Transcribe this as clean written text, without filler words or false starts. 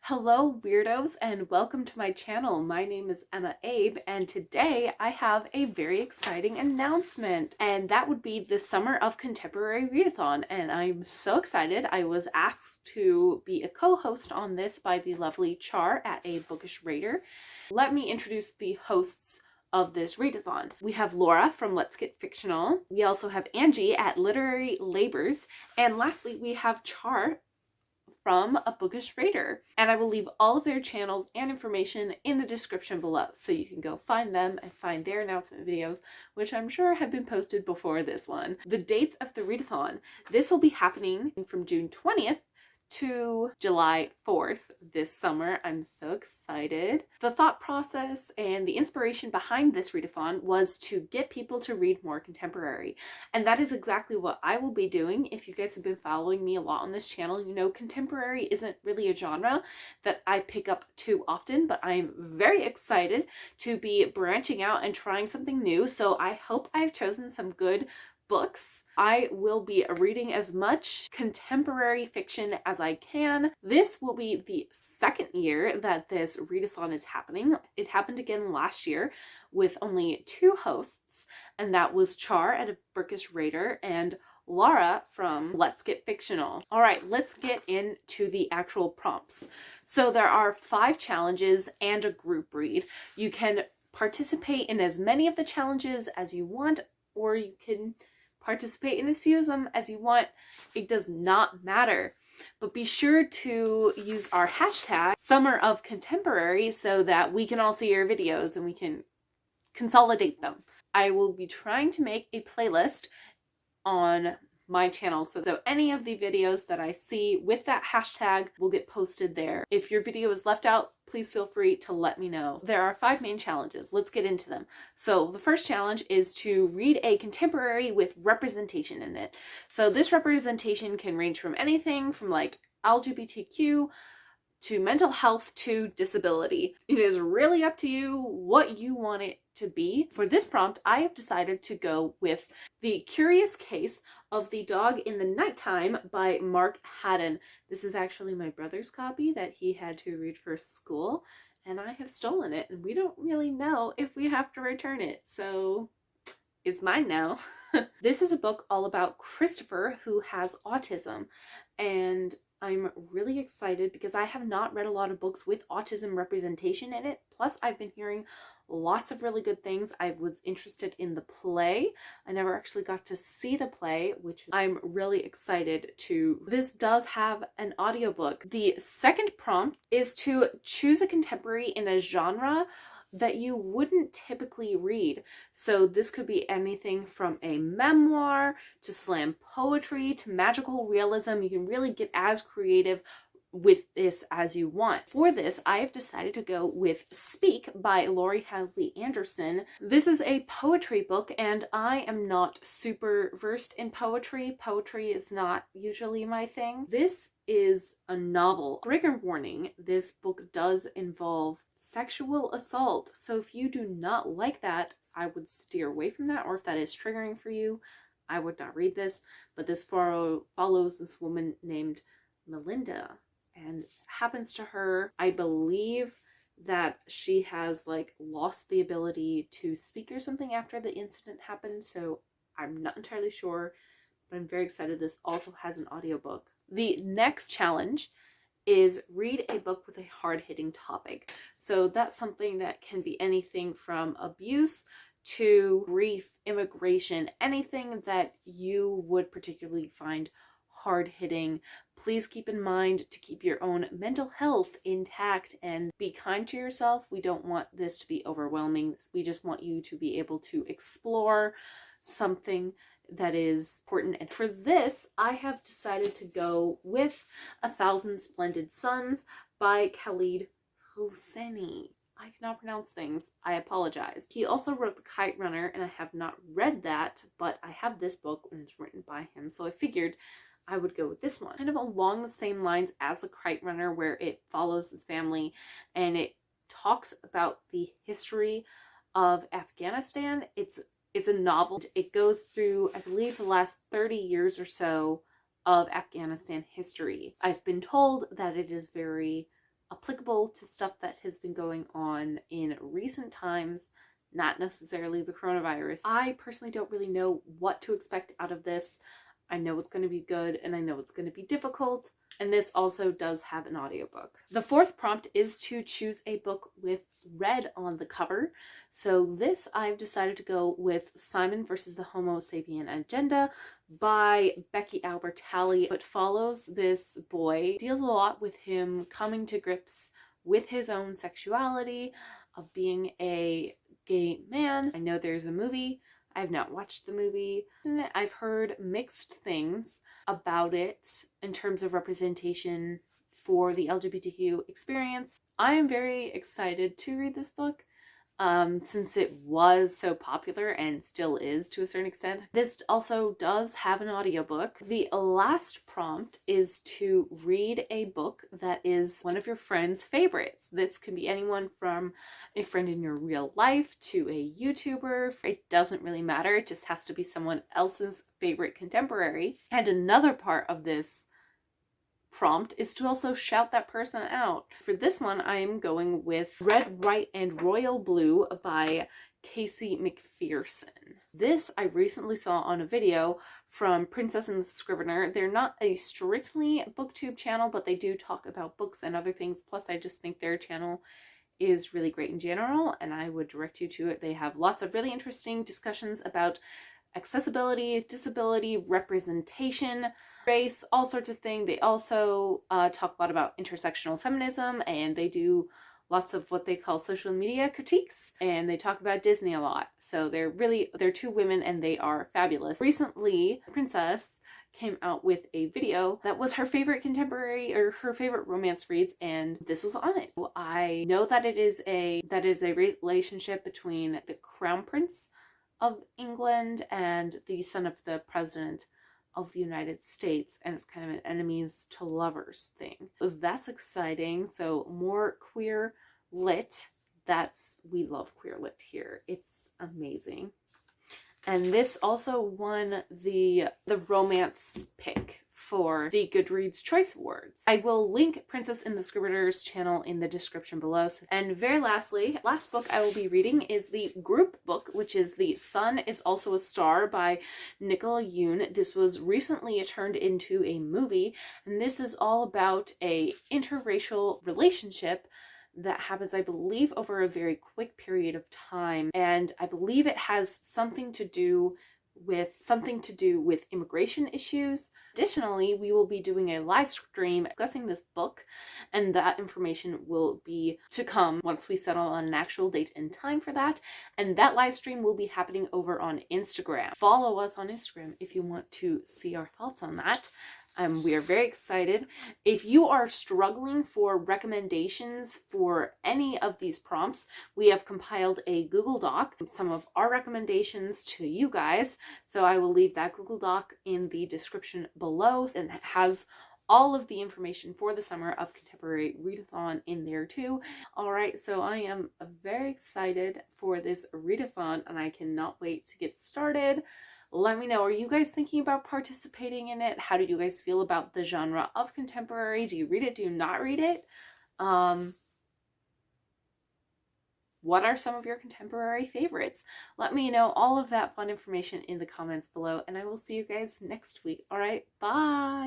Hello weirdos and welcome to my channel. My name is EmmaAbe and today I have a very exciting announcement, and that would be the Summer of Contemporary Readathon, and I'm so excited. I was asked to be a co-host on this by the lovely Char at A Bookish Raider. Let me introduce the hosts of this readathon. We have Laura from Let's Get Fictional. We also have Angie at Literary Labors, and lastly we have Char from A Bookish Raider. And I will leave all of their channels and information in the description below, so you can go find them and find their announcement videos, which I'm sure have been posted before this one. The dates of the readathon. This will be happening from June 20th to July 4th this summer. I'm so excited. The thought process and the inspiration behind this readathon was to get people to read more contemporary, and that is exactly what I will be doing. If you guys have been following me a lot on this channel, you know contemporary isn't really a genre that I pick up too often, but I'm very excited to be branching out and trying something new, so I hope I've chosen some good books. I will be reading as much contemporary fiction as I can. This will be the second year that this readathon is happening. It happened again last year with only 2 hosts, and that was Char at A Bookish Raider and Laura from Let's Get Fictional. All right, let's get into the actual prompts. So there are 5 challenges and a group read. You can participate in as many of the challenges as you want, or you can participate in as few of them as you want. It does not matter. But be sure to use our hashtag Summer of Contemporary so that we can all see your videos and we can consolidate them. I will be trying to make a playlist on my channel, so any of the videos that I see with that hashtag will get posted there. If your video is left out, please feel free to let me know. There are 5 main challenges. Let's get into them. So the first challenge is to read a contemporary with representation in it. So this representation can range from anything from like LGBTQ to mental health to disability. It is really up to you what you want it to be. For this prompt, I have decided to go with The Curious Case of the Dog in the Nighttime by Mark Haddon. This is actually my brother's copy that he had to read for school, and I have stolen it, and we don't really know if we have to return it, so it's mine now. This is a book all about Christopher, who has autism, and I'm really excited because I have not read a lot of books with autism representation in it. Plus, I've been hearing lots of really good things. I was interested in the play. I never actually got to see the play, which I'm really excited to. This does have an audiobook. The second prompt is to choose a contemporary in a genre that you wouldn't typically read. So this could be anything from a memoir to slam poetry to magical realism. You can really get as creative with this as you want. For this, I have decided to go with Speak by Laurie Halsey Anderson. This is a poetry book, and I am not super versed in poetry. Poetry is not usually my thing. This is a novel. Trigger warning, this book does involve sexual assault, so if you do not like that, I would steer away from that, or if that is triggering for you, I would not read this. But this follows this woman named Melinda, and happens to her, I believe that she has like lost the ability to speak or something after the incident happened, so I'm not entirely sure, but I'm very excited. This also has an audiobook. The next challenge is read a book with a hard-hitting topic. So that's something that can be anything from abuse to grief, immigration, anything that you would particularly find hard-hitting. Please keep in mind to keep your own mental health intact and be kind to yourself. We don't want this to be overwhelming. We just want you to be able to explore something that is important. And for this, I have decided to go with A Thousand Splendid Suns by Khalid Hosseini. I cannot pronounce things. I apologize. He also wrote The Kite Runner, and I have not read that, but I have this book and it's written by him, so I figured I would go with this one. Kind of along the same lines as The Kite Runner, where it follows his family and it talks about the history of Afghanistan. It's a novel. It goes through, I believe, the last 30 years or so of Afghanistan history. I've been told that it is very applicable to stuff that has been going on in recent times, not necessarily the coronavirus. I personally don't really know what to expect out of this. I know it's going to be good and I know it's going to be difficult. And this also does have an audiobook. The fourth prompt is to choose a book with red on the cover. So this, I've decided to go with Simon versus the Homo Sapien Agenda by Becky Albertalli. It follows this boy, deals a lot with him coming to grips with his own sexuality, of being a gay man. I know there's a movie. I've not watched the movie. I've heard mixed things about it in terms of representation for the LGBTQ experience. I am very excited to read this book since it was so popular and still is to a certain extent. This also does have an audiobook. The last prompt is to read a book that is one of your friend's favorites. This can be anyone from a friend in your real life to a YouTuber. It doesn't really matter. It just has to be someone else's favorite contemporary. And another part of this prompt is to also shout that person out. For this one, I am going with Red, White, and Royal Blue by Casey McPherson. This I recently saw on a video from Princess and the Scrivener. They're not a strictly BookTube channel, but they do talk about books and other things. Plus, I just think their channel is really great in general, and I would direct you to it. They have lots of really interesting discussions about accessibility, disability, representation, race, all sorts of things. They also talk a lot about intersectional feminism, and they do lots of what they call social media critiques, and they talk about Disney a lot. So they're two women and they are fabulous. Recently, Princess came out with a video that was her favorite contemporary or her favorite romance reads, and this was on it. I know that it is a relationship between the Crown Prince of England and the son of the President of the United States, and it's kind of an enemies to lovers thing. That's exciting. So more queer lit. We love queer lit here. It's amazing. And this also won the romance pick for the Goodreads Choice Awards. I will link Princess and the Scrivener's channel in the description below. And very lastly, last book I will be reading is the group book, which is The Sun is Also a Star by Nicola Yoon. This was recently turned into a movie, and this is all about a interracial relationship that happens, I believe, over a very quick period of time, and I believe it has something to do with immigration issues. Additionally, we will be doing a live stream discussing this book, and that information will be to come once we settle on an actual date and time for that. And that live stream will be happening over on Instagram. Follow us on Instagram if you want to see our thoughts on that. We are very excited. If you are struggling for recommendations for any of these prompts, we have compiled a Google Doc, some of our recommendations to you guys. So I will leave that Google Doc in the description below, and it has all of the information for the Summer of Contemporary Readathon in there too. All right, so I am very excited for this readathon, and I cannot wait to get started. Let me know, are you guys thinking about participating in it? How do you guys feel about the genre of contemporary? Do you read it? Do you not read it? What are some of your contemporary favorites? Let me know all of that fun information in the comments below, and I will see you guys next week. All right, bye!